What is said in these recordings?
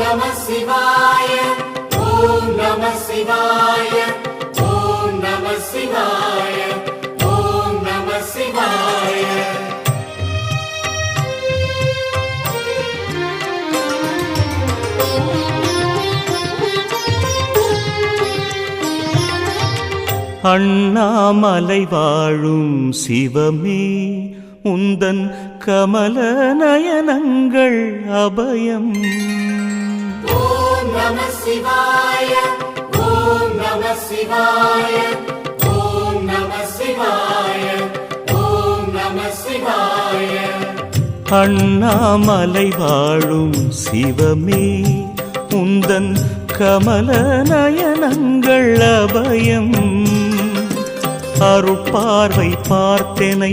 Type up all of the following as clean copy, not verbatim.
நமः சிவாய ஓம் நமः சிவாய ஓம் நமः சிவாய ஓம் நமः சிவாய. அண்ணாமலை வாழும் சிவமே உந்தன் கமல நயனங்கள் அபயம். ஓம் நமः சிவாய ஓம் நமः சிவாய ஓம் நமः சிவாய ஓம் நமः சிவாய. அண்ணாமலை வாழும் சிவமே உந்தன் கமல நயனங்கள் அபயம். அருட்பார்வை பார்த்தனை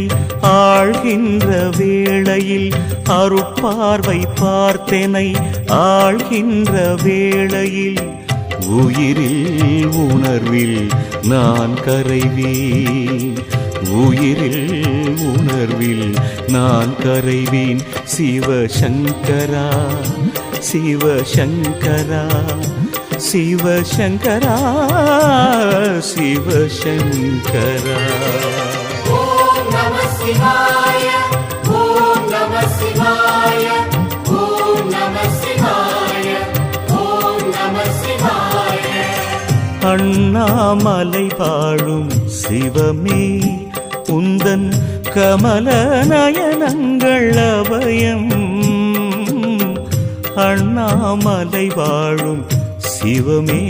ஆழ்கின்ற வேளையில், அருட்பார்வை பார்த்தனை ஆழ்கின்ற வேளையில், உயிரில் உணர்வில் நான் கரைவேன், உயிரில் உணர்வில் நான் கரைவேன். சிவசங்கரா சிவசங்கரா சிவசங்கரா சிவசங்கரா. ஓம் நமः சிவாய ஓம் நமः சிவாய ஓம் நமः சிவாய ஓம் நமः சிவாய. அண்ணாமலை வாழும் சிவமே உந்தன் கமல நயனங்கள் அபயம். அண்ணாமலை வாழும் சிவமே.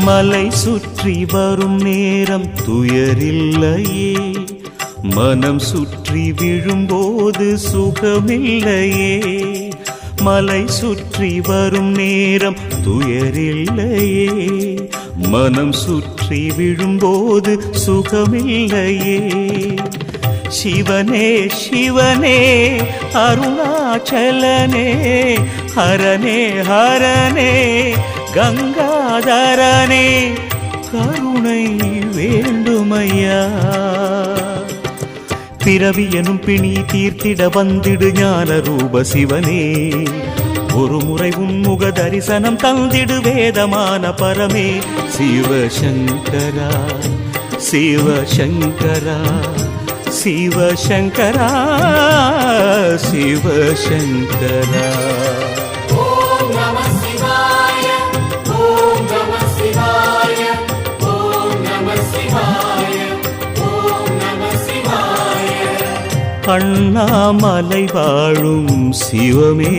மலை சுற்றி வரும் நேரம் துயரில்லையே, மனம் சுற்றி விழும்போது சுகமில்லையே. மலை சுற்றி வரும் நேரம் துயரில்லையே, மனம் சுற்றி விழும்போது சுகமில்லையே. சிவனே சிவனே அருணாச்சலனே, ஹரனே ஹரனே கங்காதரனே, கருணை வேண்டுமையா. பிறவி எனும் பிணி தீர்த்திட வந்திடு ஞான ரூப சிவனே. ஒரு முறை உன்முக தரிசனம் தந்திடு வேதமான பரமே. சிவசங்கரா சிவசங்கரா சிவசங்கரா சிவசங்கரா. ஓம் நமः சிவாய ஓம் நமः சிவாய ஓம் நமः சிவாய ஓம் நமः சிவாய. அண்ணாமலை வாழும் சிவமே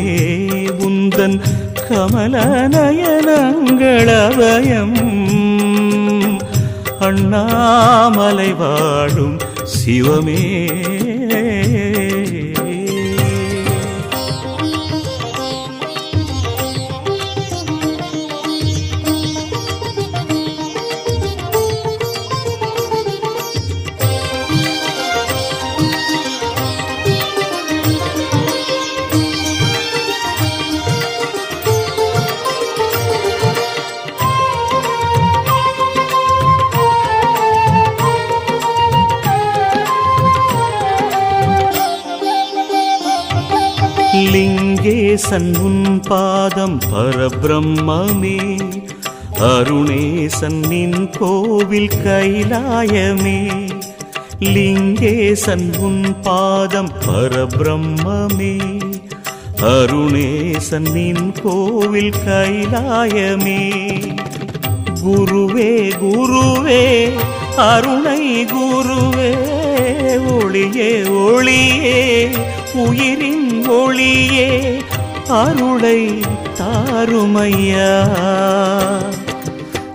உந்தன் கமல நயனங்கள் அபயம். அண்ணாமலை வாழும் சிவமே. லிங்கேசன் உன் பாதம் பரபிரம்மே, அருணேசன் நின் கோவில் கைலாயமே. லிங்கேசன் உன் பாதம் பரபிரம்மே, அருணேசன் நின் கோவில் கைலாயமே. குருவே குருவே அருணை குருவே, ஒளியே ஒளியே உயிரின் ஒளியே, அருளை தாருமையா.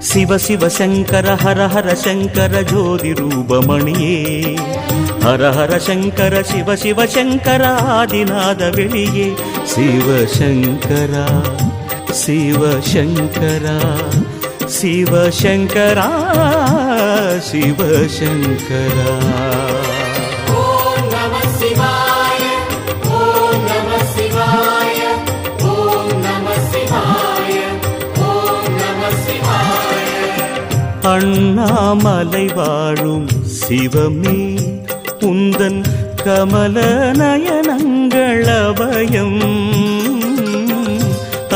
சிவ சிவ சங்கர ஹர ஹர சங்கர ஜோதி ரூபமணியே, ஹர ஹர சங்கர சிவ சிவ சங்கர ஆதிநாத வெளியே சிவசங்கரா சிவசங்கரா சிவசங்கரா சிவசங்கரா ஓம் நம சிவாய ஓம் நம சிவாய ஓம் நம சிவாய ஓம் நம சிவாய அண்ணாமலை வாழும் சிவமே உந்தன் கமல நயனங்கள் அபயம்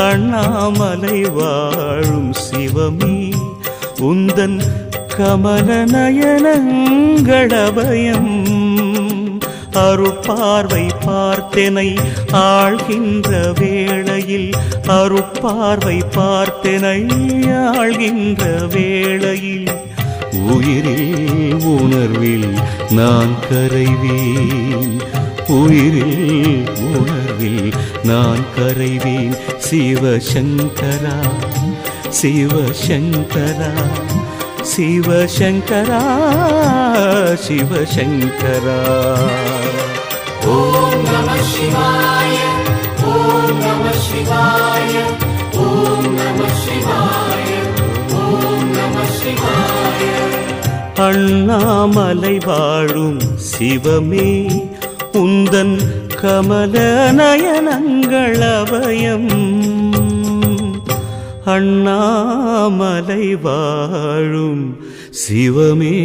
அண்ணாமலை வாழும் சிவமே உந்தன் கமல நயனங்கள் அபயம் அருட்பார்வை பார்த்தெனை ஆள்கின்ற வேளையில் அருட்பார்வை பார்த்தெனை ஆள்கின்ற வேளையில் உயிரில் உணர்வில் நான் கரைவேன் உயிரில் உணர்வில் நான் கரைவேன் சிவசங்கரா சிவசங்கரா சிவசங்கரா சிவசங்கரா ஓம் நம சிவாய ஓம் நம சிவாய ஓம் நம சிவாய ஓம் நம சிவாய அண்ணாமலை வாழும் சிவமே உந்தன் கமல நயனங்கள் அபயம் அண்ணாமலை வாழும் சிவமே